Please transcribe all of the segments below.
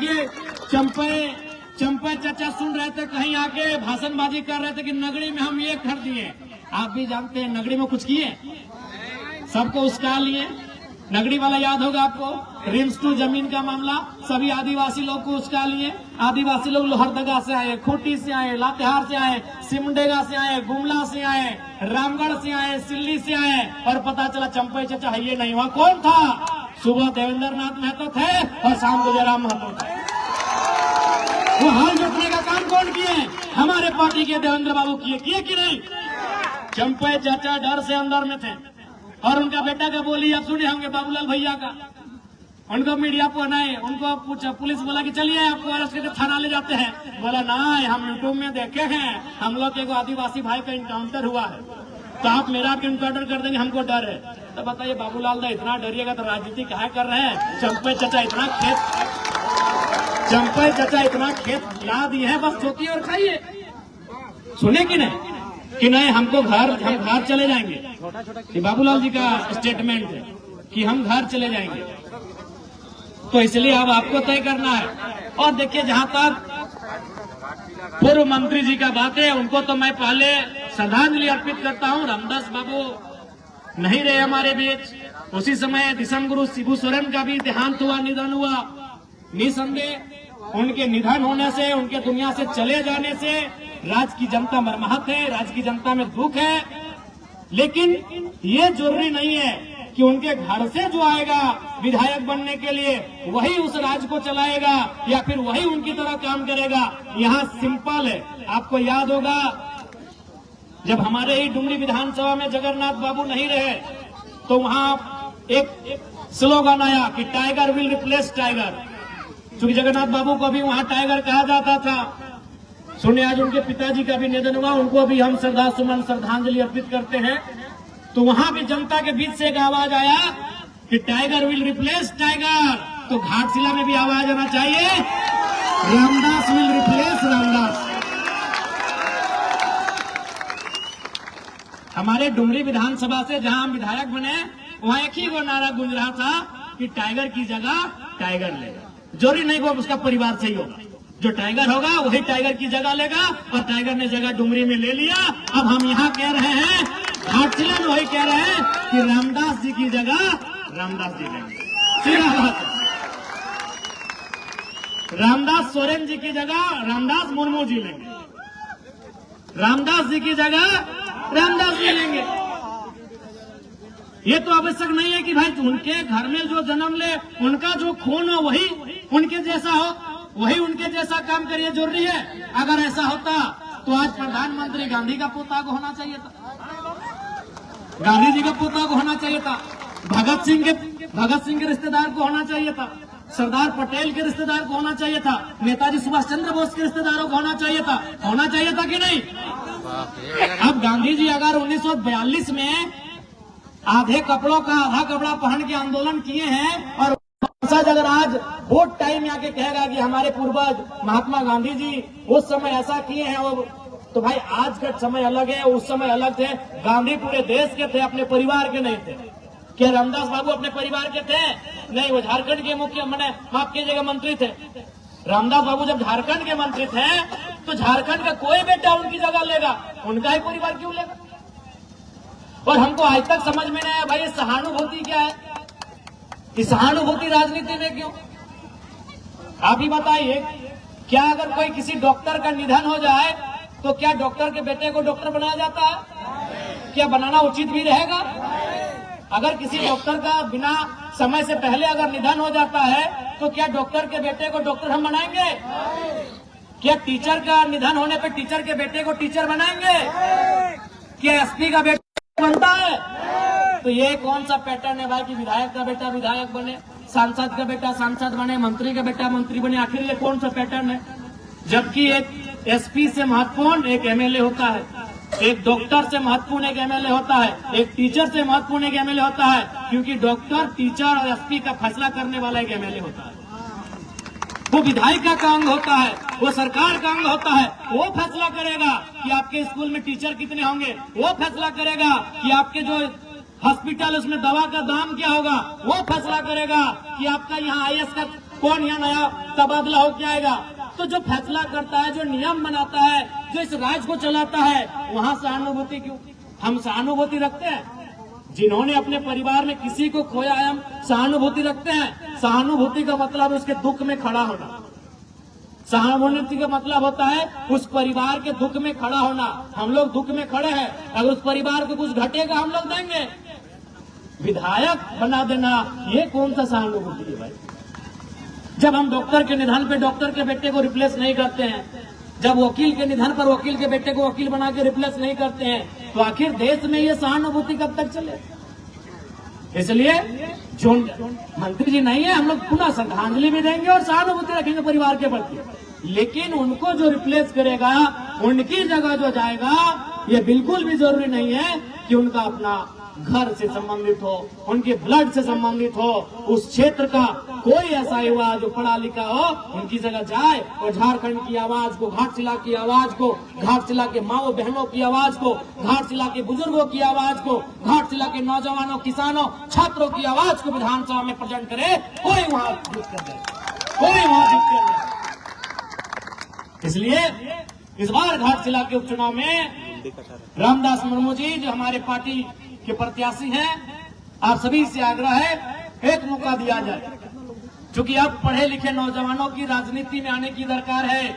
देखिए चंपे चाचा सुन रहे थे, कहीं आके भाषणबाजी कर रहे थे कि नगरी में हम ये कर दिए। आप भी जानते हैं नगरी में कुछ किए, सबको उसका लिए। नगरी वाला याद होगा आपको, रिम्स टू जमीन का मामला, सभी आदिवासी लोग को उसका लिए। आदिवासी लोग लोहरदगा से आए, खूंटी से आए, लातेहार से आए, सिमडेगा से आए, गुमला से आए, रामगढ़ से आए, सिल्ली से आए, और पता चला चंपे चाचा ये नहीं हुआ। कौन था? सुबह देवेंद्र नाथ महतो थे और शाम को जयराम महतो थे। वो हाल जोड़ने का काम कौन किए? हमारे पार्टी के देवेंद्र बाबू किए कि नहीं? चंपे चाचा डर से अंदर में थे, और उनका बेटा का बोली आप सुने होंगे, बाबूलाल भैया का। उनको मीडिया पर बनाए, उनको पूछा, पुलिस बोला कि चलिए आपको अरेस्ट करके थाना ले जाते हैं। बोला ना, हम यूट्यूब में देखे हैं, हम लोग एक आदिवासी भाई का इनकाउंटर हुआ है, तो आप मेरा भी इनकाउंटर कर देंगे, हमको डर है। तो बताइए बाबूलाल दा इतना डरिएगा तो राजनीति काहे कर रहे हैं? चंपे चाचा इतना खेत ला दिए हैं, बस सोचिए और खाइए। सुने कि नहीं हम घर चले जाएंगे। ये बाबूलाल जी का स्टेटमेंट है कि हम घर चले जाएंगे, तो इसलिए अब आपको तय करना है। और देखिए, जहां तक पूर्व मंत्री जी का बात है, उनको तो मैं पहले श्रद्धांजलि अर्पित करता हूं। रामदास बाबू नहीं रहे हमारे बीच, उसी समय दिसम गुरु शिबू सोरेन का भी देहांत हुआ, निधन हुआ। निसंदेह उनके निधन होने से, उनके दुनिया से चले जाने से राज्य की जनता मर्माहत है, राज्य की जनता में दुख है। लेकिन ये जरूरी नहीं है कि उनके घर से जो आएगा विधायक बनने के लिए वही उस राज्य को चलाएगा या फिर वही उनकी तरह काम करेगा। यहाँ सिंपल है। आपको याद होगा, जब हमारे ही डुमरी विधानसभा में जगन्नाथ बाबू नहीं रहे तो वहाँ एक स्लोगन आया कि टाइगर विल रिप्लेस टाइगर। क्योंकि जगन्नाथ बाबू को भी वहाँ टाइगर कहा जाता था। सुनिए, आज उनके पिताजी का भी निधन हुआ, उनको भी हम श्रद्धांजलि अर्पित करते हैं। तो वहाँ भी जनता के बीच से एक आवाज आया कि टाइगर विल रिप्लेस टाइगर। तो घाटशिला में भी आवाज आना चाहिए, रामदास विल रिप्लेस रामदास। हमारे डुमरी विधानसभा से जहां हम विधायक बने, वहां एक ही वो नारा गूंज रहा था कि टाइगर की जगह टाइगर लेगा। जरूरी नहीं वो उसका परिवार से ही होगा, जो टाइगर होगा वही टाइगर की जगह लेगा, और टाइगर ने जगह डुमरी में ले लिया। अब हम यहाँ कह रहे हैं, घाटशिला में वही कह रहे हैं कि रामदास जी की जगह रामदास जी लेंगे। सीधा बात, रामदास सोरेन जी की जगह रामदास मुर्मू जी लेंगे, रामदास जी की जगह रामदास जी लेंगे। ये तो आवश्यक नहीं है कि भाई उनके घर में जो जन्म ले, उनका जो खून हो वही उनके जैसा हो, वही उनके जैसा काम करिए, जरूरी है। अगर ऐसा होता तो आज प्रधानमंत्री गांधी का पोता को होना चाहिए था, गांधी जी का पोता को होना चाहिए था, भगत सिंह के रिश्तेदार को होना चाहिए था, सरदार पटेल के रिश्तेदार को होना चाहिए था, नेताजी सुभाष चंद्र बोस के रिश्तेदारों को होना चाहिए था कि नहीं? अब गांधी जी अगर 1942 में आधे कपड़ों का आधा कपड़ा पहन के आंदोलन किए हैं, और अगर आज वोट टाइम आके कहेगा कि हमारे पूर्वज महात्मा गांधी जी उस समय ऐसा किए हैं, तो भाई आज का समय अलग है, उस समय अलग थे। गांधी पूरे देश के थे, अपने परिवार के नहीं थे। क्या रामदास बाबू अपने परिवार के थे? नहीं, वो झारखंड के माफ कीजिएगा मंत्री थे। रामदास बाबू जब झारखंड के मंत्री थे तो झारखंड का कोई बेटा उनकी जगह लेगा, उनका ही परिवार क्यों लेगा? और हमको आज तक समझ में नहीं आया भाई, सहानुभूति क्या है? इस सहानुभूति राजनीति में क्यों? आप ही बताइए, क्या अगर कोई किसी डॉक्टर का निधन हो जाए तो क्या डॉक्टर के बेटे को डॉक्टर बनाया जाता है? क्या बनाना उचित भी रहेगा? अगर किसी डॉक्टर का बिना समय से पहले अगर निधन हो जाता है तो क्या डॉक्टर के बेटे को डॉक्टर हम बनाएंगे? क्या टीचर का निधन होने पर टीचर के बेटे को टीचर बनाएंगे? क्या एसपी का बेटा बनता है? तो ये कौन सा पैटर्न है भाई कि विधायक का बेटा विधायक बने, सांसद का बेटा सांसद बने, मंत्री का बेटा मंत्री बने? आखिर ये कौन सा पैटर्न है? जबकि एक एसपी से महत्वपूर्ण एक एमएलए होता है, एक डॉक्टर से महत्वपूर्ण एक एमएलए होता है, एक टीचर से महत्वपूर्ण एक एमएलए होता है, क्योंकि डॉक्टर, टीचर और एसपी का फैसला करने वाला एक एमएलए होता है। वो विधायिका का अंग होता है, वो सरकार का अंग होता है। वो फैसला करेगा कि आपके स्कूल में टीचर कितने होंगे, वो फैसला करेगा कि आपके जो हॉस्पिटल उसमें दवा का दाम क्या होगा, वो फैसला करेगा कि आपका यहाँ आईएएस का कौन यहाँ नया तबादला होके आएगा। तो जो फैसला करता है, जो नियम बनाता है, जो इस राज्य को चलाता है, वहाँ सहानुभूति क्यों? हम सहानुभूति रखते हैं? जिन्होंने अपने परिवार में किसी को खोया है, हम सहानुभूति रखते हैं। सहानुभूति का मतलब उसके दुख में खड़ा होना। सहानुभूति का मतलब होता है उस परिवार के दुख में खड़ा होना। हम लोग दुख में खड़े हैं, अगर उस परिवार को कुछ घटेगा हम लोग देंगे। विधायक बना देना, ये कौन सा सहानुभूति है भाई? जब हम डॉक्टर के निधन पे डॉक्टर के बेटे को रिप्लेस नहीं करते हैं, जब वकील के निधन पर वकील के बेटे को वकील बना के रिप्लेस नहीं करते हैं, तो आखिर देश में ये सहानुभूति कब तक चले? इसलिए जो मंत्री जी नहीं है, हम लोग पुनः श्रद्धांजलि भी देंगे और सहानुभूति रखेंगे परिवार के प्रति। लेकिन उनको जो रिप्लेस करेगा, उनकी जगह जो जाएगा, ये बिल्कुल भी जरूरी नहीं है कि उनका अपना घर से संबंधित हो, उनके ब्लड से संबंधित हो, उस क्षेत्र का कोई ऐसा युवा जो पढ़ा लिखा हो, उनकी जगह जाए और झारखंड की आवाज को, घाटशिला की आवाज को, घाटशिला के माओ बहनों की आवाज को, घाटशिला के बुजुर्गों की आवाज को, घाटशिला के नौजवानों, किसानों, छात्रों की आवाज को विधानसभा में प्रेजेंट करे। कोई वहाँ दिक्कत है, कोई वहाँ दिक्कत है। इसलिए इस बार घाटशिला के उपचुनाव में रामदास मुर्मू जी जो हमारे पार्टी के प्रत्याशी हैं, आप सभी से आग्रह है, एक मौका दिया जाए। क्योंकि अब पढ़े लिखे नौजवानों की राजनीति में आने की दरकार है।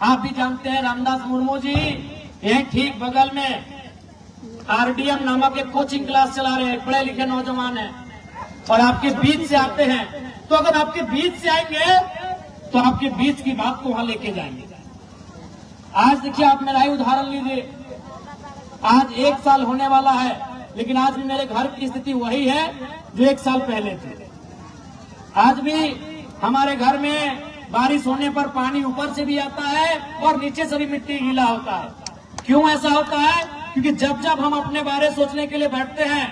आप भी जानते हैं रामदास मुर्मू जी यही ठीक बगल में RDM नामक एक कोचिंग क्लास चला रहे हैं, पढ़े लिखे नौजवान हैं और आपके बीच से आते हैं। तो अगर आपके बीच से आएंगे तो आपके बीच की बात को वहां लेके जाएंगे। आज देखिए, आप मेरा ही उदाहरण लीजिए, आज 1 साल होने वाला है, लेकिन आज भी मेरे घर की स्थिति वही है जो 1 साल पहले थी। आज भी हमारे घर में बारिश होने पर पानी ऊपर से भी आता है और नीचे से भी मिट्टी गीला होता है। क्यों ऐसा होता है? क्योंकि जब जब हम अपने बारे सोचने के लिए बैठते हैं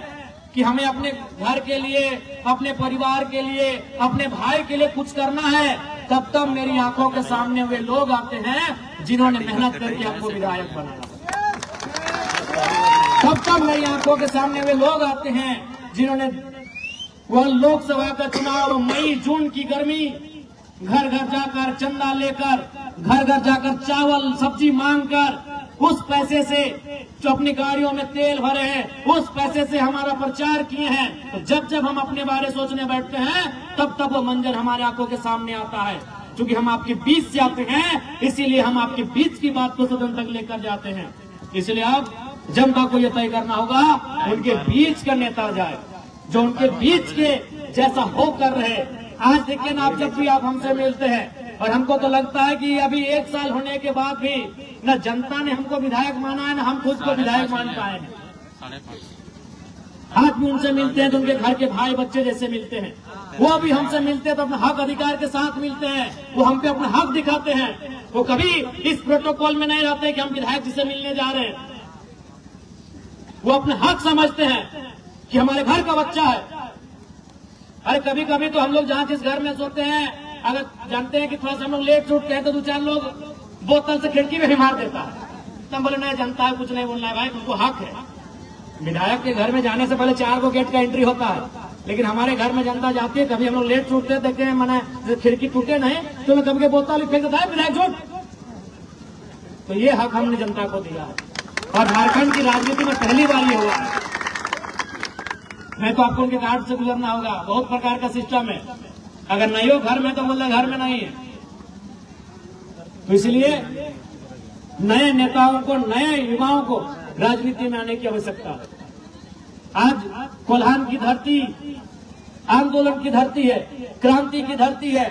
कि हमें अपने घर के लिए, अपने परिवार के लिए, अपने भाई के लिए कुछ करना है, तब तब मेरी आंखों के सामने वे लोग आते हैं जिन्होंने मेहनत करके आपको विधायक बनाया। तब मेरी आंखों के सामने वे लोग आते हैं जिन्होंने वह लोकसभा का चुनाव मई जून की गर्मी, घर घर जाकर चंदा लेकर, घर घर जाकर चावल सब्जी मांगकर, उस पैसे से जो अपनी गाड़ियों में तेल भरे हैं, उस पैसे से हमारा प्रचार किए हैं। तो जब जब हम अपने बारे सोचने बैठते हैं, तब तब वो मंजर हमारे आंखों के सामने आता है। क्योंकि हम आपके बीच से आते हैं, इसीलिए हम आपके बीच की बात को सदन तक लेकर जाते हैं। इसलिए अब जनता को यह तय करना होगा, उनके बीच का नेता जाए जो उनके बीच के जैसा हो कर रहे। आज देखिए ना, आप जब भी आप हमसे मिलते हैं, और हमको तो लगता है कि अभी 1 साल होने के बाद भी न जनता ने हमको विधायक माना है, न हम खुद को विधायक मान पाए हैं। आज भी उनसे मिलते हैं तो उनके घर के भाई बच्चे जैसे मिलते हैं। वो भी हमसे मिलते हैं तो अपने हक अधिकार के साथ मिलते हैं, वो हम पे अपने हक दिखाते हैं। वो कभी इस प्रोटोकॉल में नहीं रहते कि हम विधायक जी से मिलने जा रहे हैं। वो अपने हक समझते हैं कि हमारे घर का बच्चा है। अरे कभी कभी तो हम लोग जहाँ जिस घर में सोते हैं, अगर जानते हैं कि थोड़ा सा हम लोग लेट उठते हैं तो 2-4 लोग बोतल से खिड़की में ही मार देता है। तब बोले नहीं, जनता है, कुछ नहीं बोलना है भाई, उनको हक है। विधायक के घर में जाने से पहले 4 गेट का एंट्री होता है, लेकिन हमारे घर में जनता जाती है, कभी हम लोग लेट उठते देखते हैं, मैंने खिड़की टूटे नहीं तो मैं कभी बोतल फेंक देता है विधायक झूठ। तो ये हक हमने जनता को दिया है और झारखंड की राजनीति में पहली बार ये हुआ है। नहीं तो आपको उनके कार्ड से गुजरना होगा। बहुत प्रकार का सिस्टम है, अगर नहीं हो घर में तो बोलना घर में नहीं है। तो इसलिए नए नेताओं को, नए युवाओं को राजनीति में आने की आवश्यकता है। आज कोल्हान की धरती आंदोलन की धरती है, क्रांति की धरती है,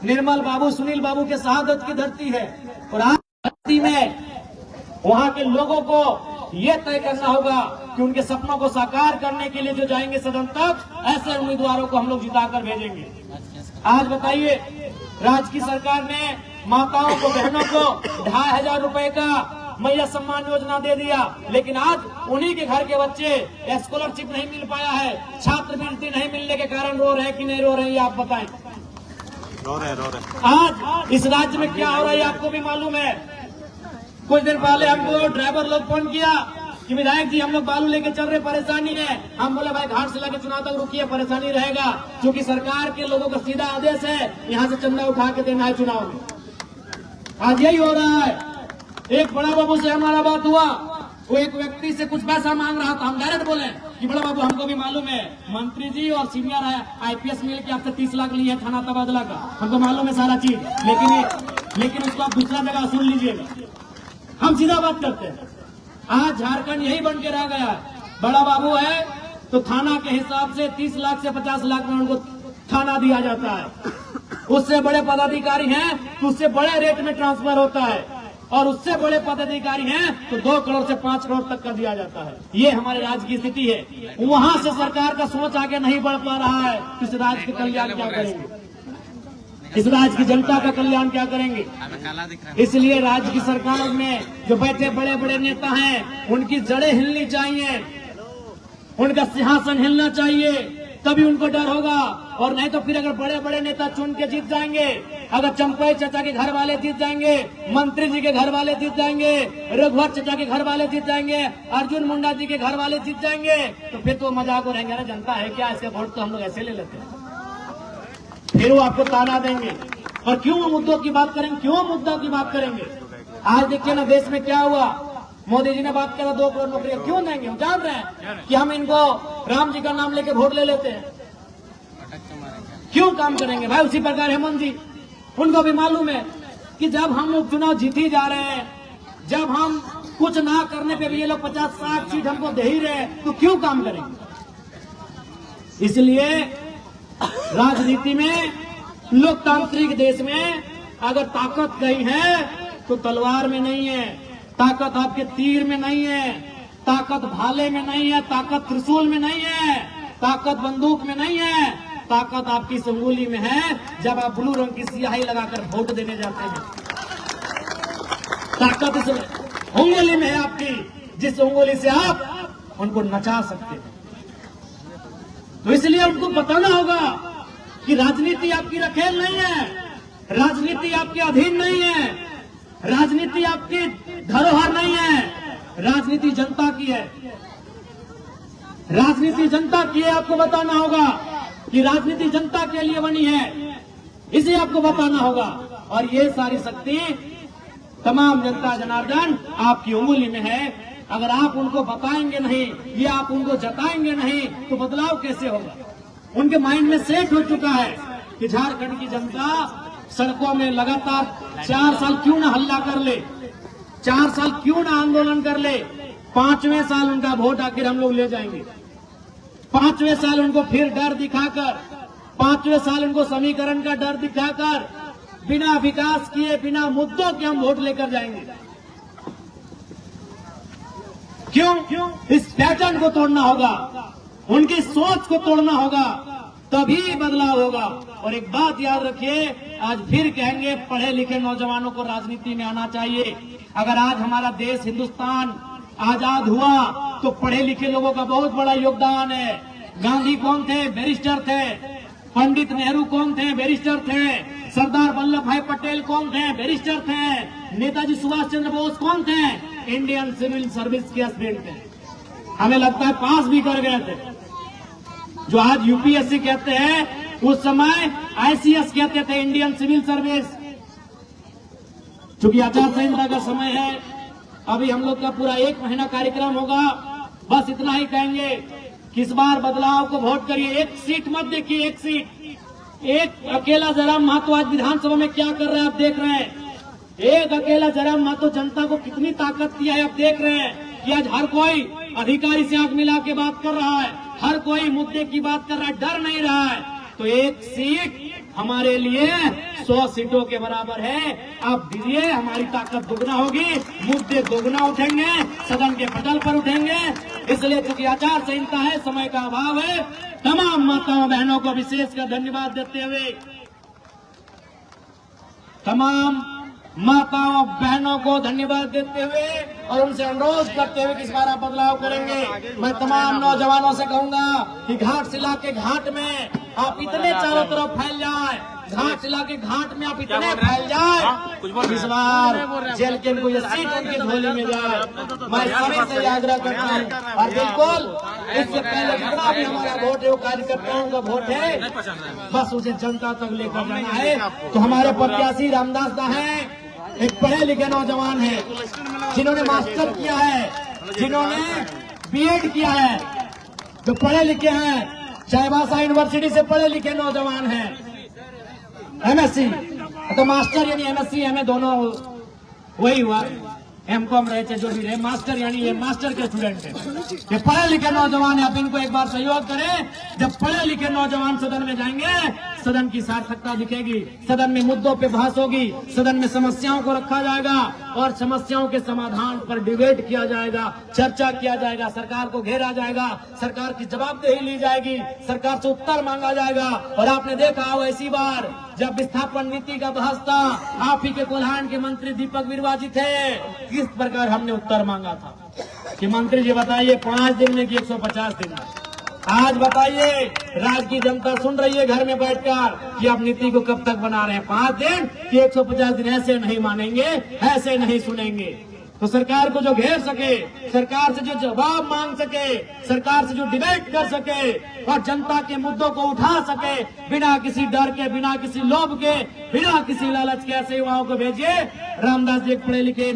निर्मल बाबू, सुनील बाबू के शहादत की धरती है। और आज धरती में वहां के लोगों को ये तय करना होगा कि उनके सपनों को साकार करने के लिए जो जाएंगे सदन तक, ऐसे उम्मीदवारों को हम लोग जिताकर भेजेंगे। आज बताइए, राज्य की सरकार ने माताओं को, बहनों को 2500 रुपए का मैया सम्मान योजना दे दिया, लेकिन आज उन्हीं के घर के बच्चे स्कॉलरशिप नहीं मिल पाया है, छात्रवृत्ति नहीं मिलने के कारण रो रहे हैं कि नहीं रो रहे हैं, आप बताएं। रो रहे। आज इस राज्य में क्या हो रहा है आपको भी मालूम है। कुछ दिन पहले हमको ड्राइवर लोग फोन किया कि विधायक जी हम लोग बालू लेके चल रहे, परेशानी है। हम बोले भाई घाटशिला के चुनाव तक रुकिए, परेशानी रहेगा, क्योंकि सरकार के लोगों का सीधा आदेश है यहाँ से चंदा उठा के देना है चुनाव में। आज यही हो रहा है। एक बड़ा बाबू से हमारा बात हुआ, वो एक व्यक्ति से कुछ पैसा मांग रहा था। हम डायरेक्ट बोले कि बड़ा बाबू हमको भी मालूम है, मंत्री जी और सीनियर है IPS मिल के आपसे 30 लाख लिए है थाना तबादला का, हमको मालूम है सारा चीज, लेकिन उसको आप दूसरा जगह सुन लीजिएगा। हम सीधा बात करते हैं। आज झारखंड यही बन के रह गया है। बड़ा बाबू है तो थाना के हिसाब से 30 लाख से 50 लाख में उनको थाना दिया जाता है। उससे बड़े पदाधिकारी हैं तो उससे बड़े रेट में ट्रांसफर होता है, और उससे बड़े पदाधिकारी हैं तो 2 करोड़ से 5 करोड़ तक का दिया जाता है। ये हमारे राज्य की स्थिति है। वहां से सरकार का सोच आगे नहीं बढ़ पा रहा है। इस राज्य के कल्याण क्या करेंगे, इस राज्य की जनता का कल्याण क्या करेंगे। इसलिए राज्य की सरकार में जो बैठे बड़े बड़े नेता हैं उनकी जड़ें हिलनी चाहिए, उनका सिंहासन हिलना चाहिए, तभी उनको डर होगा। और नहीं तो फिर अगर बड़े बड़े नेता चुन के जीत जाएंगे, अगर चंपई चाचा के घर वाले जीत जाएंगे, मंत्री जी के घर वाले जीत जाएंगे, रघुवर चाचा के घर वाले जीत जाएंगे, अर्जुन मुंडा जी के घर वाले जीत जाएंगे, तो फिर तो मजाक हो रहेंगे ना, जनता है क्या, इसके वोट तो हम लोग ऐसे ले लेते हैं। फिर वो आपको ताना देंगे। और क्यों मुद्दों की बात करेंगे, क्यों मुद्दा की बात करेंगे। आज देखिए ना देश में क्या हुआ, मोदी जी ने बात करा 2 करोड़ नौकरियां क्यों देंगे। हम जान रहे हैं कि हम इनको राम जी का नाम लेके वोट ले लेते हैं, क्यों काम करेंगे भाई। उसी प्रकार हेमंत जी, उनको भी मालूम है कि जब हम लोग चुनाव जीत ही जा रहे हैं, जब हम कुछ ना करने पे भी ये लोग 50-60 सीट हमको दे ही रहे हैं, तो क्यों काम करेंगे। इसलिए राजनीति में, लोकतांत्रिक देश में अगर ताकत कहीं है तो तलवार में नहीं है, ताकत आपके तीर में नहीं है, ताकत भाले में नहीं है, ताकत त्रिशूल में नहीं है, ताकत बंदूक में नहीं है, ताकत आपकी इस उंगली में है जब आप ब्लू रंग की स्याही लगाकर वोट देने जाते हैं। ताकत इस उंगली में है आपकी, जिस उंगली से आप उनको नचा सकते हैं। तो इसलिए उनको बताना होगा कि राजनीति आपकी रखेल नहीं है, राजनीति आपके अधीन नहीं है, राजनीति आपकी धरोहर नहीं है, राजनीति जनता की है, राजनीति जनता की है। आपको बताना होगा कि राजनीति जनता के लिए बनी है, इसे आपको बताना होगा। और ये सारी शक्ति तमाम जनता जनार्दन आपकी उंगली में है। अगर आप उनको बताएंगे नहीं, ये आप उनको जताएंगे नहीं, तो बदलाव कैसे होगा। उनके माइंड में सेट हो चुका है कि झारखंड की जनता सड़कों में लगातार 4 साल क्यों ना हल्ला कर ले, 4 साल क्यों ना आंदोलन कर ले, 5वें साल उनका वोट आखिर हम लोग ले जाएंगे। 5वें साल उनको फिर डर दिखाकर, 5वें साल उनको समीकरण का डर दिखाकर, बिना विकास किए, बिना मुद्दों के हम वोट लेकर जाएंगे। क्यों? इस पैटर्न को तोड़ना होगा, उनकी सोच को तोड़ना होगा, तभी बदलाव होगा। और एक बात याद रखिए, आज फिर कहेंगे पढ़े लिखे नौजवानों को राजनीति में आना चाहिए। अगर आज हमारा देश हिंदुस्तान आजाद हुआ तो पढ़े लिखे लोगों का बहुत बड़ा योगदान है। गांधी कौन थे? बैरिस्टर थे। पंडित नेहरू कौन थे? बैरिस्टर थे। सरदार वल्लभ भाई पटेल कौन थे? बैरिस्टर थे। नेताजी सुभाष चंद्र बोस कौन थे? इंडियन सिविल सर्विस के एस्पिरेंट थे। हमें लगता है पास भी कर गए थे। जो आज यूपीएससी कहते हैं, उस समय आईसीएस कहते थे, इंडियन सिविल सर्विस। चूंकि आचार संहिता का समय है, अभी हम लोग का पूरा 1 महीना कार्यक्रम होगा। बस इतना ही कहेंगे कि इस बार बदलाव को वोट करिए। 1 सीट मत देखिए, 1 सीट, एक अकेला जयराम महतो आज विधानसभा में क्या कर रहे हैं आप देख रहे हैं। एक अकेला जयराम महतो जनता को कितनी ताकत दिया है आप देख रहे हैं कि आज हर कोई अधिकारी से आंख मिला के बात कर रहा है, हर कोई मुद्दे की बात कर रहा है, डर नहीं रहा है। तो 1 सीट हमारे लिए 100 सीटों के बराबर है। आप दीजिए, हमारी ताकत दुगना होगी, मुद्दे दोगुना उठेंगे, सदन के पटल पर उठेंगे। इसलिए चूंकि आचार संहिता है, समय का अभाव है, तमाम माताओं बहनों को विशेषकर धन्यवाद देते हुए, तमाम माताओं बहनों को धन्यवाद देते हुए और उनसे अनुरोध करते हुए कि इस बार आप बदलाव करेंगे। मैं तमाम नौजवानों से कहूंगा कि घाटशिला के घाट में आप इतने चारों तरफ फैल जाएं, घाटशिला के घाट में आप इतने फैल जाए, इस बार जेल के इनको ये सीट उनकी झोली में जाए। मैं सभी से आग्रह करता हूँ, और बिल्कुल इससे पहले जितना भी हमारा वोट है वो कार्यकर्ताओं का वोट है, बस उसे जनता तक लेकर जाना है। तो हमारे प्रत्याशी रामदास दा है, एक पढ़े लिखे नौजवान है, जिन्होंने मास्टर किया है, जिन्होंने बीएड किया है, जो पढ़े लिखे हैं, चाईबासा यूनिवर्सिटी से पढ़े लिखे नौजवान हैं, एमएससी तो मास्टर यानी एमएससी एमए दोनों वही हुआ, एमकॉम रहे थे जो भी रहे, मास्टर यानी ये मास्टर के स्टूडेंट है, ये पढ़े लिखे नौजवान है। आप इनको एक बार सहयोग करें। जब पढ़े लिखे नौजवान सदन में जाएंगे, सदन की सार्थकता दिखेगी, सदन में मुद्दों पे बहस होगी, सदन में समस्याओं को रखा जाएगा और समस्याओं के समाधान पर डिबेट किया जाएगा, चर्चा किया जाएगा, सरकार को घेरा जाएगा, सरकार की जवाबदेही ली जाएगी, सरकार से उत्तर मांगा जाएगा। और आपने देखा हो ऐसी बार जब विस्थापन नीति का बहस था, आप ही के कोल्हान के मंत्री दीपक बिरुवा जी थे, किस प्रकार हमने उत्तर मांगा था कि मंत्री जी बताइए 5 दिन में कि 150 दिन में। आज बताइए, राज्य की जनता सुन रही है घर में बैठकर कि आप नीति को कब तक बना रहे हैं, 5 दिन कि 150 दिन। ऐसे नहीं मानेंगे, ऐसे नहीं सुनेंगे। तो सरकार को जो घेर सके, सरकार से जो जवाब मांग सके, सरकार से जो डिबेट कर सके और जनता के मुद्दों को उठा सके, बिना किसी डर के, बिना किसी लोभ के, बिना किसी लालच के, ऐसे युवाओं को भेजिए। रामदास जी पढ़े लिखे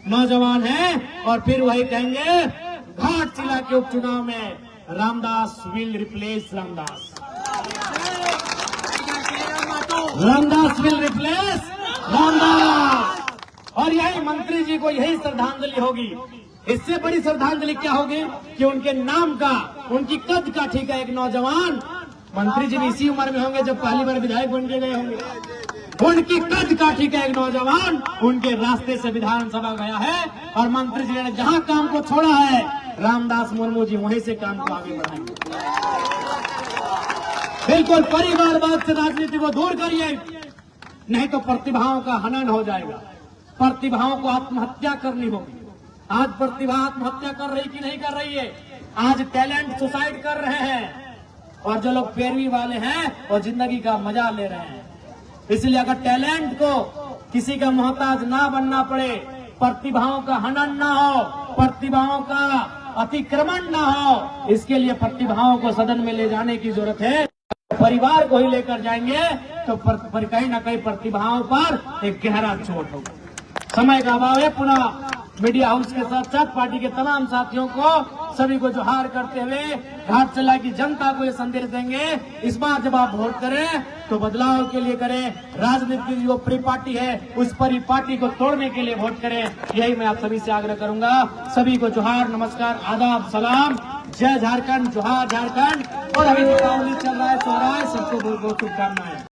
नौजवान हैं और फिर वही कहेंगे घाटशिला के उपचुनाव में Ramdas will replace Ramdas, Ramdas will replace Ramdas. और यही मंत्री जी को यही श्रद्धांजलि होगी। इससे बड़ी श्रद्धांजलि क्या होगी कि उनके नाम का, उनकी कद का ठीक है एक नौजवान, मंत्री जी भी इसी उम्र में होंगे जब पहली बार विधायक बन के गए होंगे, उनकी कद का ठीक है एक नौजवान उनके रास्ते से विधानसभा गया है और मंत्री जी ने जहां काम को छोड़ा है, रामदास मुर्मू जी वहीं से काम को आगे बढ़ाएंगे। बिल्कुल परिवारवाद से राजनीति को दूर करिए, नहीं तो प्रतिभाओं का हनन हो जाएगा, प्रतिभाओं को आत्महत्या करनी होगी। आज प्रतिभा आत्महत्या कर रही कि नहीं कर रही है? आज टैलेंट सुसाइड कर रहे हैं और जो लोग पैरवी वाले हैं वो जिंदगी का मजा ले रहे हैं। इसलिए अगर टैलेंट को किसी का मोहताज ना बनना पड़े, प्रतिभाओं का हनन ना हो, प्रतिभाओं का अतिक्रमण ना हो, इसके लिए प्रतिभाओं को सदन में ले जाने की जरूरत है। परिवार को ही लेकर जाएंगे तो कहीं ना कहीं प्रतिभाओं पर एक गहरा चोट होगा। समय का अभाव है। पुनः मीडिया हाउस के साथ साथ पार्टी के तमाम साथियों को, सभी को जोहार करते हुए घाटशिला की जनता को ये संदेश देंगे, इस बार जब आप वोट करें तो बदलाव के लिए करें। राजनीति की जो परी पार्टी है उस परी पार्टी को तोड़ने के लिए वोट करें, यही मैं आप सभी से आग्रह करूंगा। सभी को जोहार, नमस्कार, आदाब, सलाम, जय झारखंड, जोहार झारखंड। और अभी दीपावली चल रहा है, सोहराय, सबको बहुत बहुत शुभकामनाएं।